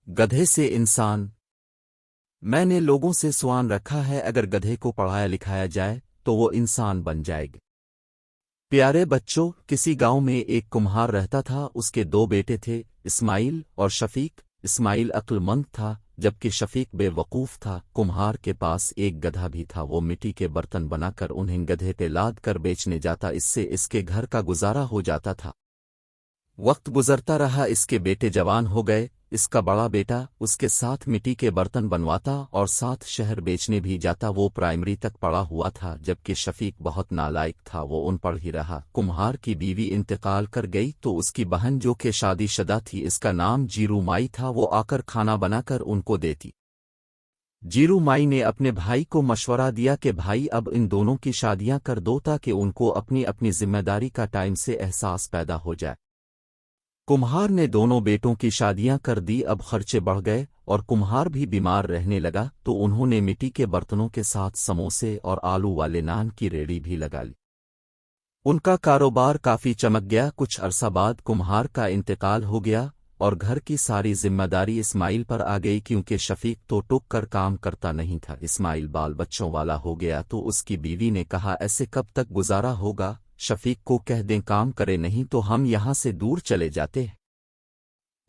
گدھے سے انسان۔ میں نے لوگوں سے سوال رکھا ہے اگر گدھے کو پڑھایا لکھایا جائے تو وہ انسان بن جائے گا۔ پیارے بچوں، کسی گاؤں میں ایک کمہار رہتا تھا۔ اس کے دو بیٹے تھے، اسماعیل اور شفیق۔ اسماعیل عقل مند تھا جبکہ شفیق بے وقوف تھا۔ کمہار کے پاس ایک گدھا بھی تھا، وہ مٹی کے برتن بنا کر انہیں گدھے پہ لاد کر بیچنے جاتا، اس سے اس کے گھر کا گزارا ہو جاتا تھا۔ وقت گزرتا رہا، اس کے بیٹے جوان ہو گئے۔ اس کا بڑا بیٹا اس کے ساتھ مٹی کے برتن بنواتا اور ساتھ شہر بیچنے بھی جاتا۔ وہ پرائمری تک پڑھا ہوا تھا جبکہ شفیق بہت نالائق تھا، وہ ان پڑھ ہی رہا۔ کمہار کی بیوی انتقال کر گئی تو اس کی بہن جو کہ شادی شدہ تھی، اس کا نام جیرو مائی تھا، وہ آ کر کھانا بنا کر ان کو دیتی۔ جیرو مائی نے اپنے بھائی کو مشورہ دیا کہ بھائی اب ان دونوں کی شادیاں کر دو تاکہ ان کو اپنی اپنی ذمہ داری کا ٹائم سے احساس پیدا ہو جائے۔ کمہار نے دونوں بیٹوں کی شادیاں کر دی۔ اب خرچے بڑھ گئے اور کمہار بھی بیمار رہنے لگا تو انہوں نے مٹی کے برتنوں کے ساتھ سموسے اور آلو والے نان کی ریڑھی بھی لگا لی۔ ان کا کاروبار کافی چمک گیا۔ کچھ عرصہ بعد کمہار کا انتقال ہو گیا اور گھر کی ساری ذمہ داری اسماعیل پر آ گئی، کیونکہ شفیق تو ٹک کر کام کرتا نہیں تھا۔ اسماعیل بال بچوں والا ہو گیا تو اس کی بیوی نے کہا ایسے کب تک گزارا ہوگا، شفیق کو کہہ دیں کام کرے، نہیں تو ہم یہاں سے دور چلے جاتے ہیں،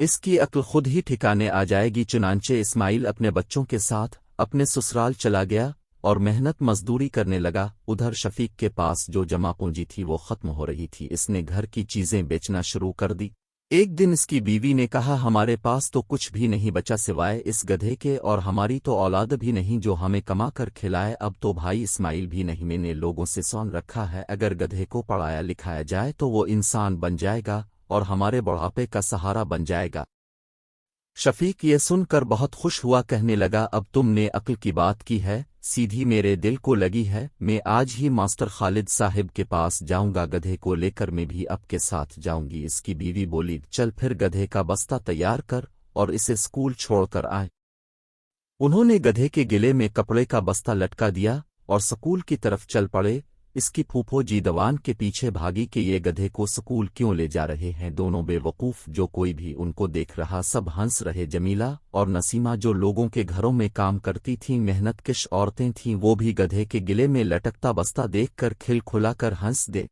اس کی عقل خود ہی ٹھکانے آ جائے گی۔ چنانچہ اسماعیل اپنے بچوں کے ساتھ اپنے سسرال چلا گیا اور محنت مزدوری کرنے لگا۔ ادھر شفیق کے پاس جو جمع پونجی تھی وہ ختم ہو رہی تھی، اس نے گھر کی چیزیں بیچنا شروع کر دی۔ ایک دن اس کی بیوی نے کہا ہمارے پاس تو کچھ بھی نہیں بچا سوائے اس گدھے کے، اور ہماری تو اولاد بھی نہیں جو ہمیں کما کر کھلائے، اب تو بھائی اسماعیل بھی نہیں۔ میں نے لوگوں سے سن رکھا ہے اگر گدھے کو پڑھایا لکھایا جائے تو وہ انسان بن جائے گا اور ہمارے بڑھاپے کا سہارا بن جائے گا۔ شفیق یہ سن کر بہت خوش ہوا، کہنے لگا اب تم نے عقل کی بات کی ہے، سیدھی میرے دل کو لگی ہے، میں آج ہی ماسٹر خالد صاحب کے پاس جاؤں گا، گدھے کو لے کر میں بھی اب کے ساتھ جاؤں گی۔ اس کی بیوی بولی چل پھر گدھے کا بستہ تیار کر اور اسے اسکول چھوڑ کر آئے۔ انہوں نے گدھے کے گلے میں کپڑے کا بستہ لٹکا دیا اور سکول کی طرف چل پڑے۔ اس کی پھوپھو جی دوان کے پیچھے بھاگی کہ یہ گدھے کو سکول کیوں لے جا رہے ہیں۔ دونوں بے وقوف، جو کوئی بھی ان کو دیکھ رہا سب ہنس رہے۔ جمیلہ اور نسیمہ جو لوگوں کے گھروں میں کام کرتی تھیں، محنت کش عورتیں تھیں، وہ بھی گدھے کے گلے میں لٹکتا بستہ دیکھ کر کھل کھلا کر ہنس دے۔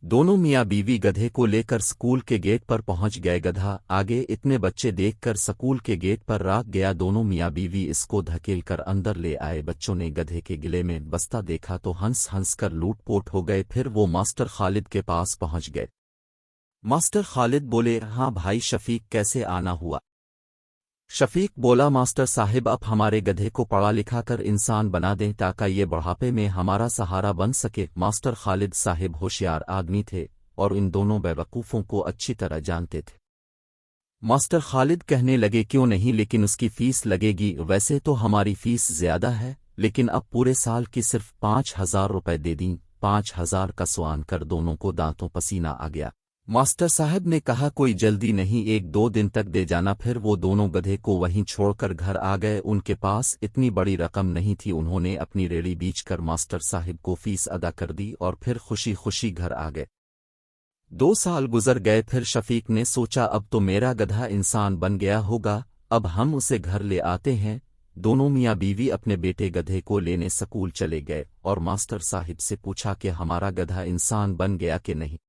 دونوں میاں بیوی گدھے کو لے کر سکول کے گیٹ پر پہنچ گئے۔ گدھا آگے اتنے بچے دیکھ کر سکول کے گیٹ پر راک گیا۔ دونوں میاں بیوی اس کو دھکیل کر اندر لے آئے۔ بچوں نے گدھے کے گلے میں بستہ دیکھا تو ہنس ہنس کر لوٹ پوٹ ہو گئے۔ پھر وہ ماسٹر خالد کے پاس پہنچ گئے۔ ماسٹر خالد بولے ہاں بھائی شفیق کیسے آنا ہوا؟ شفیق بولا ماسٹر صاحب اب ہمارے گدھے کو پڑھا لکھا کر انسان بنا دیں تاکہ یہ بڑھاپے میں ہمارا سہارا بن سکے۔ ماسٹر خالد صاحب ہوشیار آدمی تھے اور ان دونوں بیوقوفوں کو اچھی طرح جانتے تھے۔ ماسٹر خالد کہنے لگے کیوں نہیں، لیکن اس کی فیس لگے گی۔ ویسے تو ہماری فیس زیادہ ہے لیکن اب پورے سال کی صرف 5,000 روپے دے دیں۔ 5,000 کا سوان کر دونوں کو دانتوں پسینہ آ گیا۔ ماسٹر صاحب نے کہا کوئی جلدی نہیں، 1-2 دن تک دے جانا۔ پھر وہ دونوں گدھے کو وہیں چھوڑ کر گھر آ گئے۔ ان کے پاس اتنی بڑی رقم نہیں تھی، انہوں نے اپنی ریڑھی بیچ کر ماسٹر صاحب کو فیس ادا کر دی اور پھر خوشی خوشی گھر آ گئے۔ 2 سال گزر گئے، پھر شفیق نے سوچا اب تو میرا گدھا انسان بن گیا ہوگا، اب ہم اسے گھر لے آتے ہیں۔ دونوں میاں بیوی اپنے بیٹے گدھے کو لینے سکول چلے گئے اور ماسٹر صاحب سے پوچھا کہ ہمارا گدھا انسان بن گیا کہ نہیں؟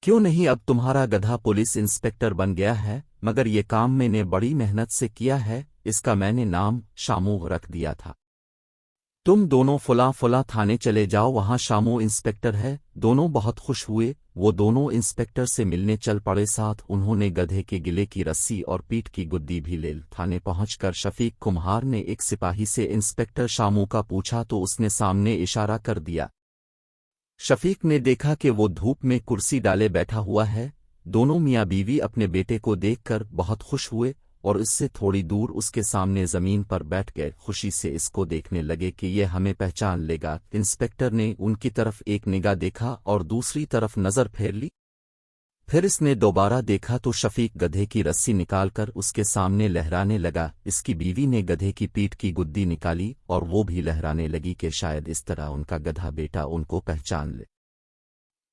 کیوں نہیں، اب تمہارا گدھا پولیس انسپکٹر بن گیا ہے، مگر یہ کام میں نے بڑی محنت سے کیا ہے، اس کا میں نے نام شامو رکھ دیا تھا۔ تم دونوں فلاں فلاں تھانے چلے جاؤ، وہاں شامو انسپکٹر ہے۔ دونوں بہت خوش ہوئے، وہ دونوں انسپکٹر سے ملنے چل پڑے۔ ساتھ انہوں نے گدھے کے گلے کی رسی اور پیٹھ کی گدی بھی لے لی۔ تھانے پہنچ کر شفیق کمہار نے ایک سپاہی سے انسپکٹر شامو کا پوچھا تو اس نے سامنے اشارہ کر دیا۔ شفیق نے دیکھا کہ وہ دھوپ میں کرسی ڈالے بیٹھا ہوا ہے۔ دونوں میاں بیوی اپنے بیٹے کو دیکھ کر بہت خوش ہوئے اور اس سے تھوڑی دور اس کے سامنے زمین پر بیٹھ گئے، خوشی سے اس کو دیکھنے لگے کہ یہ ہمیں پہچان لے گا۔ انسپکٹر نے ان کی طرف ایک نگاہ دیکھا اور دوسری طرف نظر پھیر لی۔ پھر اس نے دوبارہ دیکھا تو شفیق گدھے کی رسی نکال کر اس کے سامنے لہرانے لگا۔ اس کی بیوی نے گدھے کی پیٹھ کی گدی نکالی اور وہ بھی لہرانے لگی کہ شاید اس طرح ان کا گدھا بیٹا ان کو پہچان لے۔